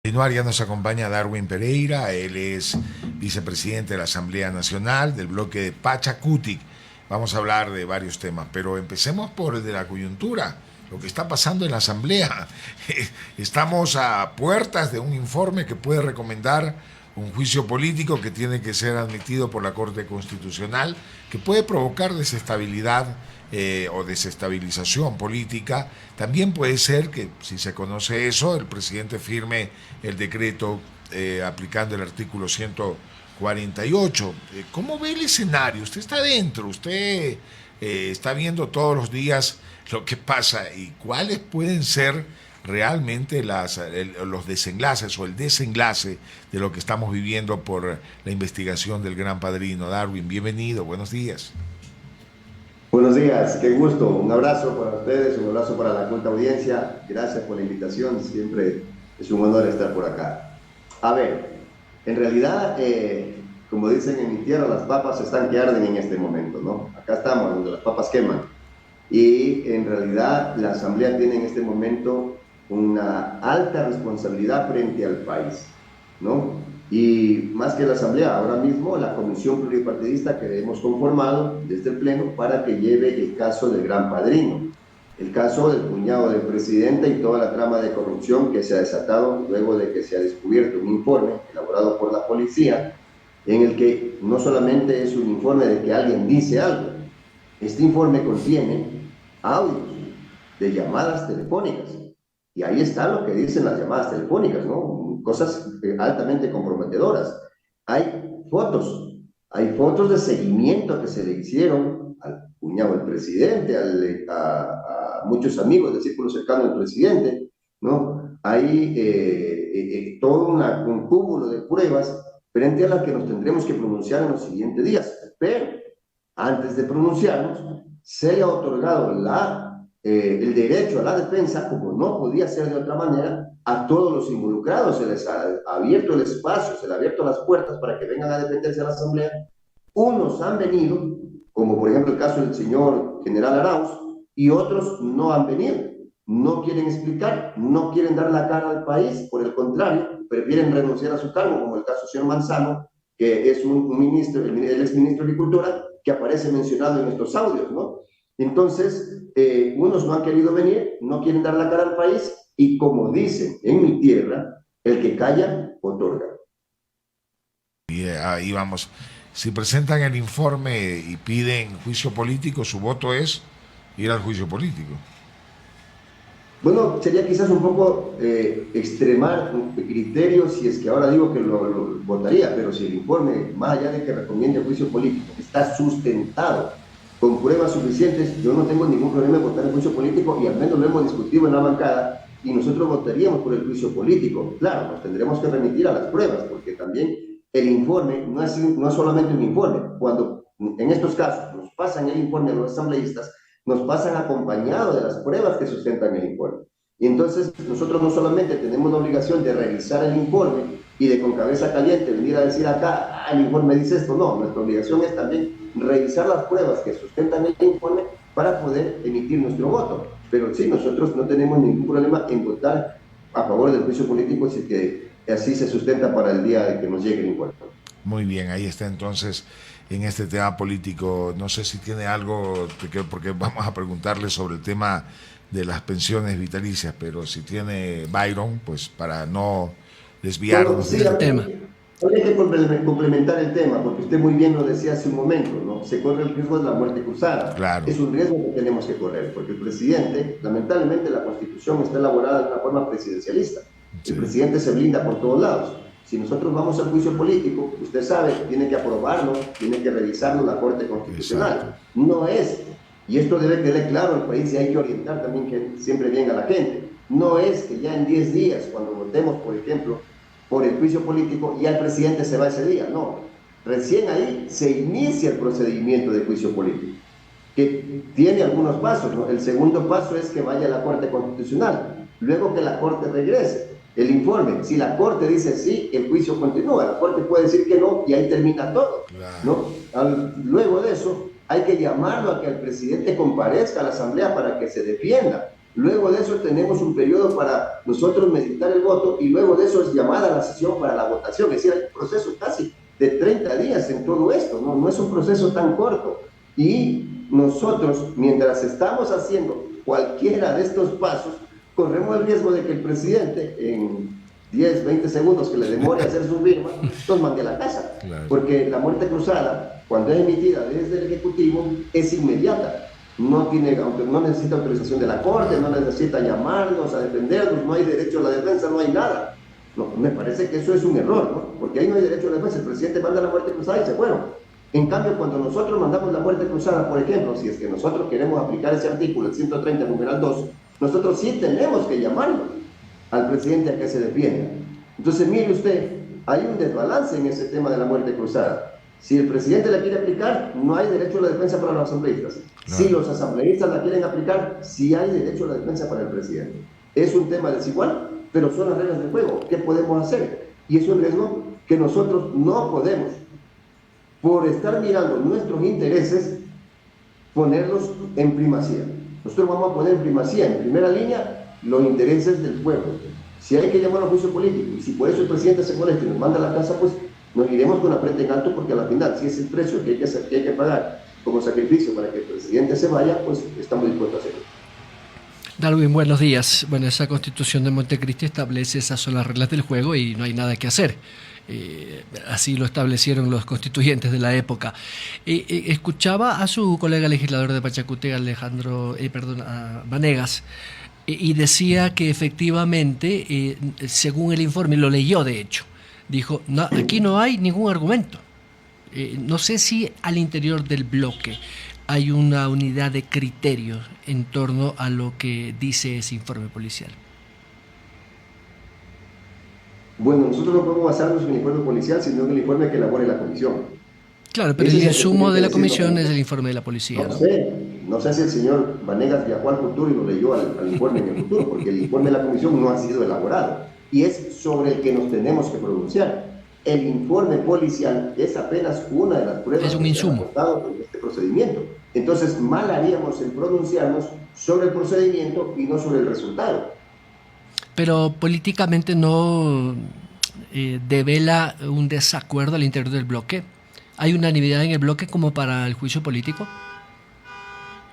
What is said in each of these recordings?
Continuar, ya nos acompaña Darwin Pereira, él es vicepresidente de la Asamblea Nacional del bloque de Pachacutic. Vamos a hablar de varios temas, pero empecemos por el de la coyuntura, lo que está pasando en la Asamblea. Estamos a puertas de un informe que puede recomendar un juicio político que tiene que ser admitido por la Corte Constitucional, que puede provocar desestabilidad o desestabilización política. También puede ser que, si se conoce eso, el presidente firme el decreto aplicando el artículo 148. ¿Cómo ve el escenario? Usted está dentro, usted está viendo todos los días lo que pasa y cuáles pueden ser realmente los desenlaces o el desenlace de lo que estamos viviendo por la investigación del Gran Padrino. Darwin, bienvenido, buenos días. Buenos días, qué gusto. Un abrazo para ustedes, un abrazo para la culta audiencia. Gracias por la invitación, siempre es un honor estar por acá. A ver, en realidad, como dicen en mi tierra, las papas están que arden en este momento, ¿no? Acá estamos, donde las papas queman. Y en realidad la Asamblea tiene en este momento una alta responsabilidad frente al país, ¿no? Y más que la Asamblea, ahora mismo la Comisión Pluripartidista que hemos conformado desde el Pleno para que lleve el caso del Gran Padrino, el caso del cuñado del presidente y toda la trama de corrupción que se ha desatado luego de que se ha descubierto un informe elaborado por la policía en el que no solamente es un informe de que alguien dice algo, este informe contiene audios de llamadas telefónicas. Y ahí está lo que dicen las llamadas telefónicas, ¿no? Cosas altamente comprometedoras. Hay fotos de seguimiento que se le hicieron al cuñado del presidente, a muchos amigos del círculo cercano del presidente, ¿no? Hay todo un cúmulo de pruebas frente a las que nos tendremos que pronunciar en los siguientes días. Pero antes de pronunciarnos, se le ha otorgado el derecho a la defensa, como no podía ser de otra manera, a todos los involucrados. Se les ha abierto el espacio, se les ha abierto las puertas para que vengan a defenderse a la Asamblea. Unos han venido, como por ejemplo el caso del señor general Arauz, y otros no han venido. No quieren explicar, no quieren dar la cara al país, por el contrario, prefieren renunciar a su cargo, como el caso del señor Manzano, que es un ministro, él es ministro de Agricultura, que aparece mencionado en estos audios, ¿no? Entonces, unos no han querido venir, no quieren dar la cara al país, y como dicen en mi tierra, el que calla, otorga. Y ahí vamos. Si presentan el informe y piden juicio político, su voto es ir al juicio político. Bueno, sería quizás un poco extremar un criterio si es que ahora digo que lo votaría, pero si el informe, más allá de que recomiende juicio político, está sustentado con pruebas suficientes, yo no tengo ningún problema en votar el juicio político y al menos lo hemos discutido en la bancada y nosotros votaríamos por el juicio político. Claro, nos tendremos que remitir a las pruebas porque también el informe no es solamente un informe. Cuando en estos casos nos pasan el informe a los asambleístas, nos pasan acompañado de las pruebas que sustentan el informe. Y entonces nosotros no solamente tenemos la obligación de revisar el informe y de con cabeza caliente venir a decir acá, el informe dice esto, no, nuestra obligación es también revisar las pruebas que sustentan el informe para poder emitir nuestro voto. Pero sí, nosotros no tenemos ningún problema en votar a favor del juicio político si que así se sustenta para el día de que nos llegue el informe. Muy bien, ahí está entonces en este tema político. No sé si tiene algo, porque vamos a preguntarle sobre el tema de las pensiones vitalicias, pero si tiene Byron, pues para no desviarnos bueno, sí, del tema. Habría que complementar el tema, porque usted muy bien lo decía hace un momento, ¿no? Se corre el riesgo de la muerte cruzada. Claro. Es un riesgo que tenemos que correr, porque el presidente, lamentablemente la Constitución está elaborada de una forma presidencialista. Sí. El presidente se blinda por todos lados. Si nosotros vamos al juicio político, usted sabe, tiene que aprobarlo, tiene que revisarlo la Corte Constitucional. Exacto. No es, y esto debe quedar claro al país y hay que orientar también que siempre bien a la gente, no es que ya en 10 días, cuando votemos, por ejemplo, por el juicio político, ya el presidente se va ese día, no. Recién ahí se inicia el procedimiento de juicio político, que tiene algunos pasos, ¿no? El segundo paso es que vaya a la Corte Constitucional, luego que la Corte regrese el informe. Si la Corte dice sí, el juicio continúa. La Corte puede decir que no y ahí termina todo, ¿no? Luego de eso, hay que llamarlo a que el presidente comparezca a la Asamblea para que se defienda. Luego de eso tenemos un periodo para nosotros meditar el voto y luego de eso es llamada a la sesión para la votación. Es decir, hay un proceso casi de 30 días en todo esto, no es un proceso tan corto. Y nosotros, mientras estamos haciendo cualquiera de estos pasos, corremos el riesgo de que el presidente en 10, 20 segundos que le demore a hacer su firma, nos mande a la casa. Claro. Porque la muerte cruzada, cuando es emitida desde el Ejecutivo, es inmediata. No necesita autorización de la Corte, no necesita llamarnos a defendernos, no hay derecho a la defensa, no hay nada. No, me parece que eso es un error, ¿no? Porque ahí no hay derecho a la defensa, el presidente manda la muerte cruzada y se fueron. En cambio, cuando nosotros mandamos la muerte cruzada, por ejemplo, si es que nosotros queremos aplicar ese artículo, el 130, numeral 2, nosotros sí tenemos que llamarlo al presidente a que se defienda. Entonces, mire usted, hay un desbalance en ese tema de la muerte cruzada. Si el presidente la quiere aplicar, no hay derecho a la defensa para los asambleístas. No. Si los asambleístas la quieren aplicar, sí hay derecho a la defensa para el presidente. Es un tema desigual, pero son las reglas del juego. ¿Qué podemos hacer? Y es un riesgo que nosotros no podemos, por estar mirando nuestros intereses, ponerlos en primacía. Nosotros vamos a poner en primacía, en primera línea, los intereses del pueblo. Si hay que llamar a juicio político, y si por eso el presidente se molesta y nos manda a la casa, pues nos iremos con la frente en alto, porque a la final, si es el precio que hay que pagar como sacrificio para que el presidente se vaya, pues estamos dispuestos a hacerlo. Darwin, buenos días. Bueno, esa Constitución de Montecristi establece esas son las reglas del juego y no hay nada que hacer. Así lo establecieron los constituyentes de la época. Escuchaba a su colega legislador de Pachacútec, a Vanegas, y decía que efectivamente, según el informe, lo leyó de hecho, dijo, no, aquí no hay ningún argumento. No sé si al interior del bloque hay una unidad de criterios en torno a lo que dice ese informe policial. Bueno, nosotros no podemos basarnos en el informe policial, sino en el informe que elabore la comisión. Claro, pero el insumo de la comisión es el informe de la policía. No sé si el señor Vanegas viajó al futuro y lo leyó al informe en el futuro, porque el informe de la comisión no ha sido elaborado y es sobre el que nos tenemos que pronunciar. El informe policial es apenas una de las pruebas es un insumo que se han aportado en este procedimiento. Entonces, mal haríamos en pronunciarnos sobre el procedimiento y no sobre el resultado. Pero políticamente no devela un desacuerdo al interior del bloque. ¿Hay unanimidad en el bloque como para el juicio político?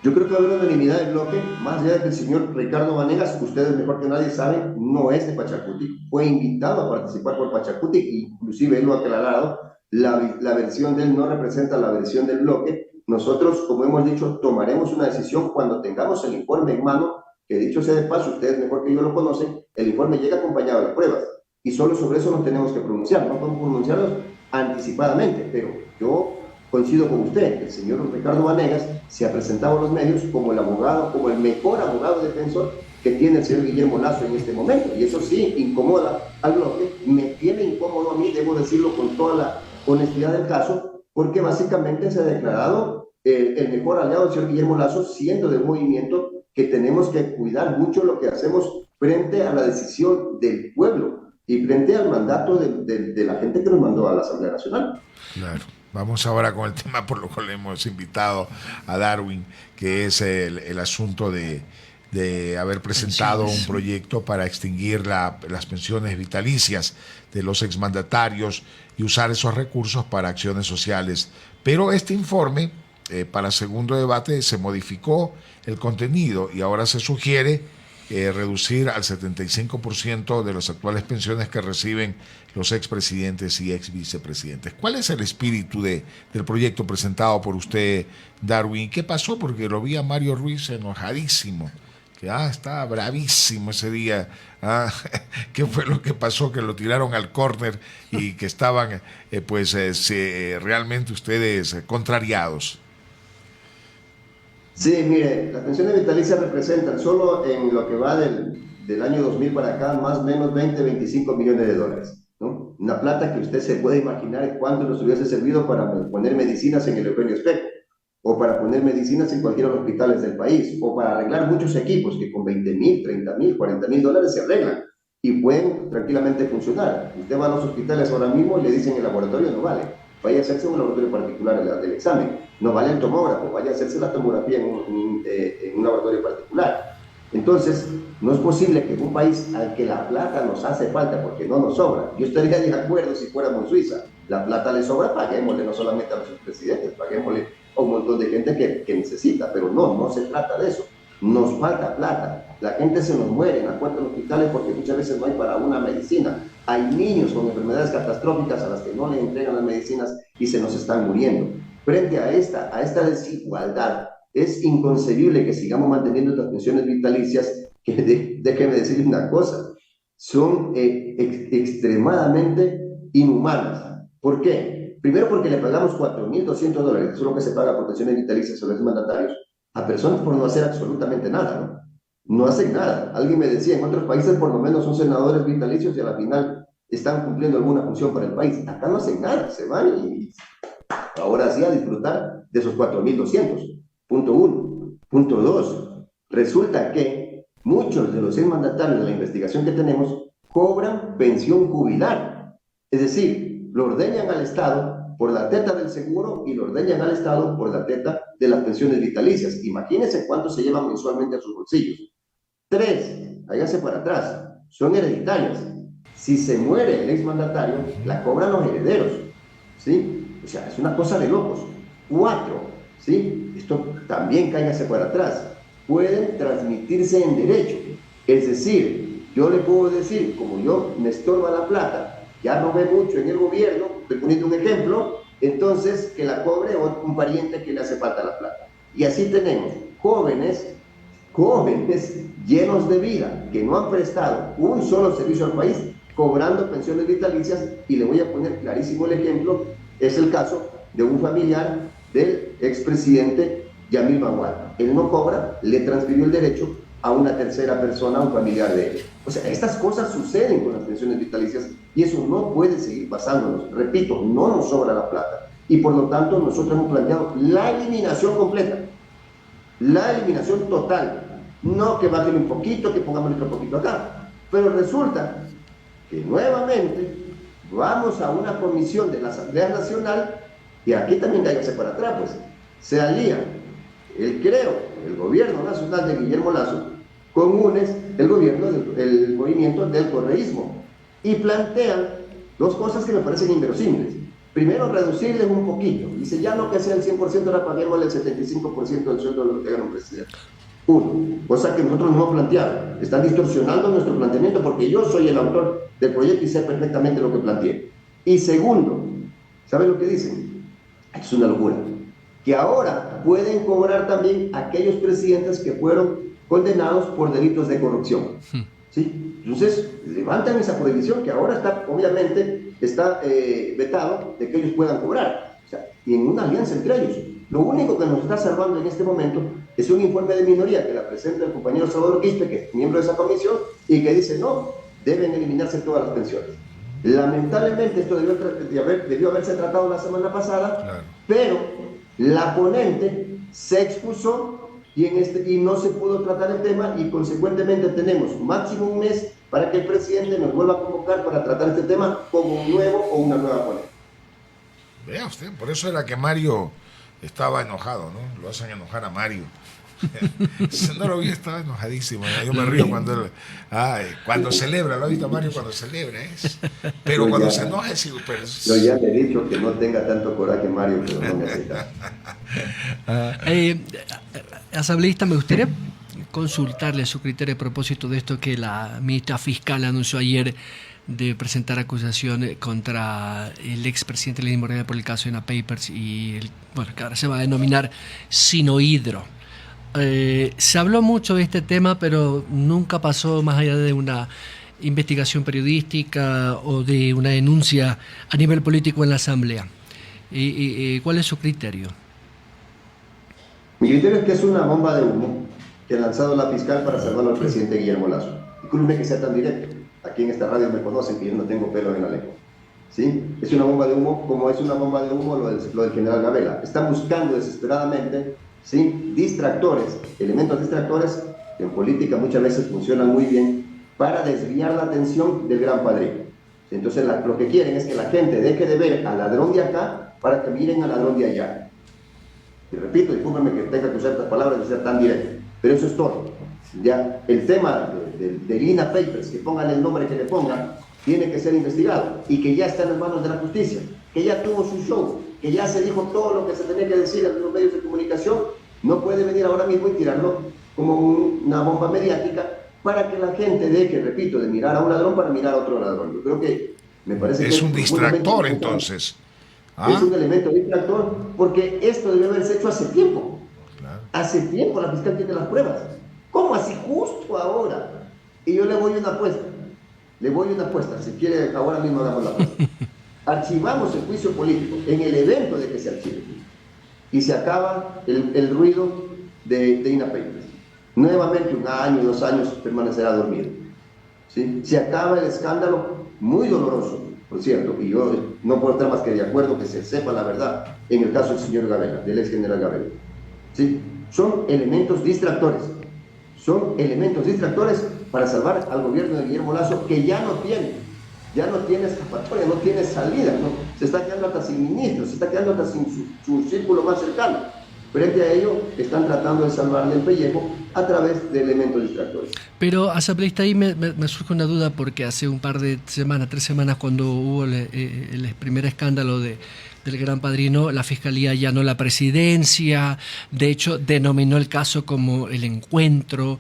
Yo creo que va a haber unanimidad del bloque, más allá de que el señor Ricardo Vanegas, ustedes mejor que nadie saben, no es de Pachacútec, fue invitado a participar por Pachacútec, inclusive él lo ha aclarado, la versión de él no representa la versión del bloque. Nosotros, como hemos dicho, tomaremos una decisión cuando tengamos el informe en mano, que dicho sea de paso, ustedes mejor que yo lo conocen, el informe llega acompañado de las pruebas, y solo sobre eso nos tenemos que pronunciar, no podemos pronunciarnos anticipadamente, pero yo coincido con usted, el señor Ricardo Vanegas se ha presentado a los medios como el abogado, como el mejor abogado defensor que tiene el señor Guillermo Lasso en este momento, y eso sí incomoda al bloque, me tiene incómodo a mí, debo decirlo con toda la honestidad del caso, porque básicamente se ha declarado el mejor aliado del señor Guillermo Lasso, siendo de un movimiento que tenemos que cuidar mucho lo que hacemos frente a la decisión del pueblo y frente al mandato de la gente que nos mandó a la Asamblea Nacional. Claro. Vamos ahora con el tema por lo cual le hemos invitado a Darwin, que es el asunto de haber presentado un proyecto para extinguir las pensiones vitalicias de los exmandatarios y usar esos recursos para acciones sociales. Pero este informe, para segundo debate, se modificó el contenido y ahora se sugiere reducir al 75% de las actuales pensiones que reciben los expresidentes y exvicepresidentes. ¿Cuál es el espíritu del proyecto presentado por usted, Darwin? ¿Qué pasó? Porque lo vi a Mario Ruiz enojadísimo, que estaba bravísimo ese día. ¿Qué fue lo que pasó? Que lo tiraron al córner y que estaban realmente ustedes contrariados. Sí, mire, las pensiones vitalicias representan solo en lo que va del año 2000 para acá más o menos 20-25 millones de dólares, ¿no? Una plata que usted se puede imaginar cuánto nos hubiese servido para poner medicinas en el Eugenio Espejo, o para poner medicinas en cualquiera de los hospitales del país, o para arreglar muchos equipos que con 20,000, 30,000, 40,000 dólares se arreglan y pueden tranquilamente funcionar. Usted va a los hospitales ahora mismo y le dicen el laboratorio no vale, vaya a hacerse un laboratorio particular del examen, no vale el tomógrafo, vaya a hacerse la tomografía en un laboratorio particular. Entonces, no es posible que en un país al que la plata nos hace falta porque no nos sobra, yo estaría de acuerdo si fuéramos Suiza, la plata le sobra, paguémosle no solamente a nuestros presidentes, paguémosle a un montón de gente que necesita, pero no se trata de eso. Nos falta plata, la gente se nos muere en las puertas de los hospitales porque muchas veces no hay para una medicina, hay niños con enfermedades catastróficas a las que no le entregan las medicinas y se nos están muriendo. Frente a esta desigualdad, es inconcebible que sigamos manteniendo estas pensiones vitalicias que, déjeme decirle una cosa, son extremadamente inhumanas. ¿Por qué? Primero porque le pagamos $4.200, eso es lo que se paga por pensiones vitalicias a los mandatarios, a personas por no hacer absolutamente nada, ¿no? No hacen nada. Alguien me decía, en otros países por lo menos son senadores vitalicios y a la final están cumpliendo alguna función para el país. Acá no hacen nada, se van y ahora sí a disfrutar de esos 4.200. Punto uno. Punto dos, resulta que muchos de los exmandatarios de la investigación que tenemos cobran pensión jubilar. Es decir, lo ordeñan al Estado por la teta del seguro y lo ordeñan al Estado por la teta de las pensiones vitalicias. Imagínense cuánto se llevan mensualmente a sus bolsillos. 3, hágase para atrás, son hereditarias. Si se muere el exmandatario, la cobran los herederos, ¿sí? O sea, es una cosa de locos. 4, ¿sí? Esto también cáigase para atrás. Pueden transmitirse en derecho. Es decir, yo le puedo decir, como yo me estorba la plata, ya robé mucho en el gobierno, estoy poniendo un ejemplo, entonces que la cobre un pariente que le hace falta la plata. Y así tenemos jóvenes llenos de vida, que no han prestado un solo servicio al país, cobrando pensiones vitalicias, y le voy a poner clarísimo el ejemplo, es el caso de un familiar del expresidente Yamil Maguad. Él no cobra, le transfirió el derecho a una tercera persona, a un familiar de él. O sea, estas cosas suceden con las pensiones vitalicias y eso no puede seguir pasándonos. Repito, no nos sobra la plata y por lo tanto nosotros hemos planteado la eliminación completa, la eliminación total. No que bajen un poquito, que pongamos otro poquito acá. Pero resulta que nuevamente vamos a una comisión de la Asamblea Nacional y aquí también cállase para atrás, pues se alía el gobierno nacional de Guillermo Lasso con UNES, el movimiento del correísmo, y plantean dos cosas que me parecen inverosímiles. Primero, reducirles un poquito. Dice, ya no que sea el 100%, ahora paguemos el 75% del sueldo de lo que gana un presidente. Uno, cosa que nosotros no hemos planteado. Están distorsionando nuestro planteamiento porque yo soy el autor del proyecto y sé perfectamente lo que planteé. Y segundo, ¿saben lo que dicen? Es una locura. Que ahora pueden cobrar también aquellos presidentes que fueron condenados por delitos de corrupción. ¿Sí? Entonces, levantan esa prohibición que ahora está, obviamente, está vetado de que ellos puedan cobrar. O sea, y en una alianza entre ellos. Lo único que nos está salvando en este momento es un informe de minoría que la presenta el compañero Salvador Quispe, que es miembro de esa comisión, y que dice, no, deben eliminarse todas las pensiones. Lamentablemente esto debió haberse tratado la semana pasada, claro. Pero la ponente se excusó y no se pudo tratar el tema y consecuentemente tenemos máximo un mes para que el presidente nos vuelva a convocar para tratar este tema como un nuevo o una nueva ponente. Vea usted, por eso era que Mario estaba enojado, ¿no? Lo hacen enojar a Mario. No lo vi, estaba enojadísimo. Yo me río cuando celebra, ¿lo ha visto Mario cuando celebra? Pero yo cuando se enoja es súper. Yo ya le he dicho que no tenga tanto coraje Mario, pero no me acepta. Asambleísta, me gustaría consultarle su criterio a propósito de esto que la ministra fiscal anunció ayer de presentar acusaciones contra el expresidente Lenín Moreno por el caso de ENA Papers y que ahora se va a denominar Sinohydro. Se habló mucho de este tema, pero nunca pasó más allá de una investigación periodística o de una denuncia a nivel político en la Asamblea. ¿Cuál es su criterio? Mi criterio es que es una bomba de humo que ha lanzado la fiscal para salvar al presidente Guillermo Lasso. Disculpe que sea tan directo. Aquí en esta radio me conocen que yo no tengo pelo en la lengua. ¿Sí? Es una bomba de humo como es una bomba de humo lo del general Gabela. Están buscando desesperadamente, ¿sí?, distractores, elementos distractores que en política muchas veces funcionan muy bien para desviar la atención del gran padrino. Entonces lo que quieren es que la gente deje de ver al ladrón de acá para que miren al ladrón de allá. Y repito, discúlpenme que tenga que usar estas palabras de ser tan directo, pero eso es todo. Ya, el tema del INA Papers, que pongan el nombre que le pongan, tiene que ser investigado y que ya está en las manos de la justicia, que ya tuvo su show, que ya se dijo todo lo que se tenía que decir en los medios de comunicación. No puede venir ahora mismo y tirarlo como una bomba mediática para que la gente deje, repito, de mirar a un ladrón para mirar a otro ladrón. Yo creo que me parece que Es un distractor, entonces. Es un elemento distractor, porque esto debe haberse hecho hace tiempo. Claro. Hace tiempo la fiscal tiene las pruebas. ¿Cómo así justo ahora? Y yo le voy una apuesta. Le voy una apuesta. Si quiere, ahora mismo hagamos la apuesta. Archivamos el juicio político en el evento de que se archive. Y se acaba el ruido de INA Papers. Nuevamente, 1 año, 2 años permanecerá dormido. ¿Sí? Se acaba el escándalo, muy doloroso, por cierto, y yo no puedo estar más que de acuerdo que se sepa la verdad en el caso del señor Gabela, del ex general Gabela. ¿Sí? Son elementos distractores. Son elementos distractores para salvar al gobierno de Guillermo Lasso, que ya no tiene escapatoria, no tiene salida, ¿no? Se está quedando hasta sin ministros, se está quedando hasta sin su círculo más cercano. Frente a ello, están tratando de salvarle el pellejo a través de elementos distractores. Pero, asambleísta, ahí me surge una duda, porque hace un par de semanas, 3 semanas, cuando hubo el primer escándalo del Gran Padrino, la Fiscalía allanó la presidencia, de hecho denominó el caso como el encuentro.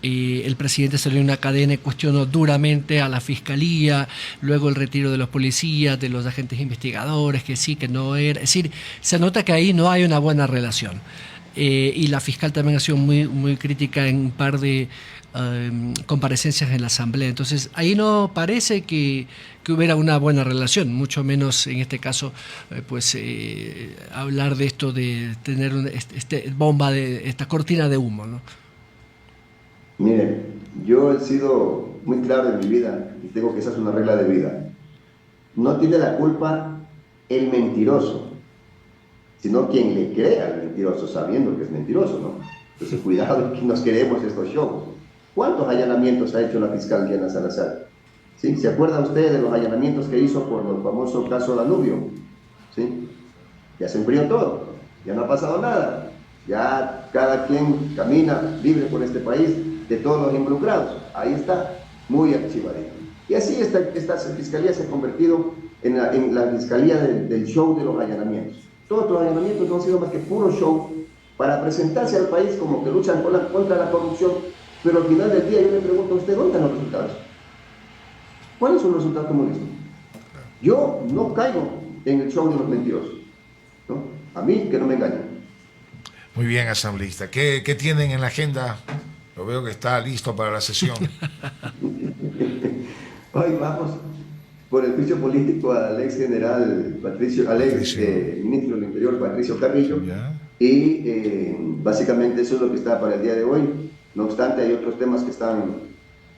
El presidente salió en una cadena y cuestionó duramente a la Fiscalía, luego el retiro de los policías, de los agentes investigadores, que sí, que no era. Es decir, se nota que ahí no hay una buena relación. Y la fiscal también ha sido muy, muy crítica en un par de comparecencias en la Asamblea. Entonces, ahí no parece que hubiera una buena relación, mucho menos en este caso, hablar de esto, de tener esta cortina de humo, ¿no? Miren, yo he sido muy claro en mi vida y tengo que esa es una regla de vida. No tiene la culpa el mentiroso, sino quien le crea al mentiroso sabiendo que es mentiroso, ¿no? Entonces, cuidado que nos creemos estos shows. ¿Cuántos allanamientos ha hecho la fiscal Diana Salazar? ¿Sí? ¿Se acuerda usted de los allanamientos que hizo por el famoso caso Danubio? ¿Sí? Ya se enfrió todo, ya no ha pasado nada. Ya cada quien camina libre por este país, de todos los involucrados. Ahí está, muy archivadito. Y así esta fiscalía se ha convertido en la fiscalía del show de los allanamientos. Todos los allanamientos no han sido más que puro show para presentarse al país como que luchan contra la corrupción, pero al final del día yo le pregunto a usted, ¿dónde están los resultados? ¿Cuáles son los resultados que hemos visto? Yo no caigo en el show de los mentirosos, ¿no? A mí que no me engañen. Muy bien, asambleísta. ¿Qué tienen en la agenda? Lo veo que está listo para la sesión. Hoy vamos por el juicio político al ex general ministro del Interior, Patricio Carrillo. ¿Ya? Y básicamente eso es lo que está para el día de hoy. No obstante, hay otros temas que están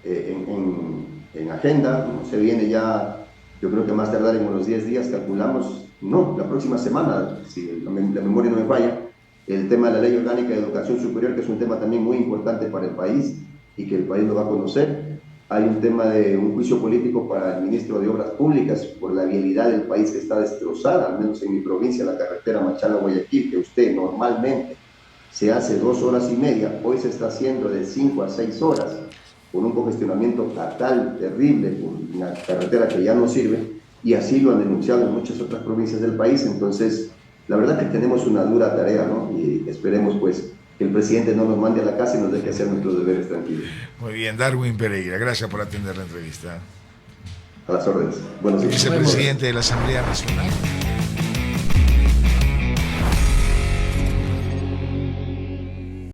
en agenda. Se viene ya, yo creo que más tardar en unos 10 días, calculamos, no, la próxima semana, si la memoria no me falla, el tema de la Ley Orgánica de Educación Superior, que es un tema también muy importante para el país y que el país lo va a conocer. Hay un tema de un juicio político para el ministro de Obras Públicas por la vialidad del país que está destrozada, al menos en mi provincia, la carretera Machala-Guayaquil, que usted normalmente se hace 2 horas y media, hoy se está haciendo de 5 a 6 horas, con un congestionamiento fatal, terrible, por una carretera que ya no sirve, y así lo han denunciado en muchas otras provincias del país. Entonces, la verdad que tenemos una dura tarea, ¿no? Y esperemos, pues, que el presidente no nos mande a la casa y nos deje hacer nuestros deberes tranquilos. Muy bien, Darwin Pereira, gracias por atender la entrevista. A las órdenes. Buenos días. Vicepresidente de la Asamblea Nacional.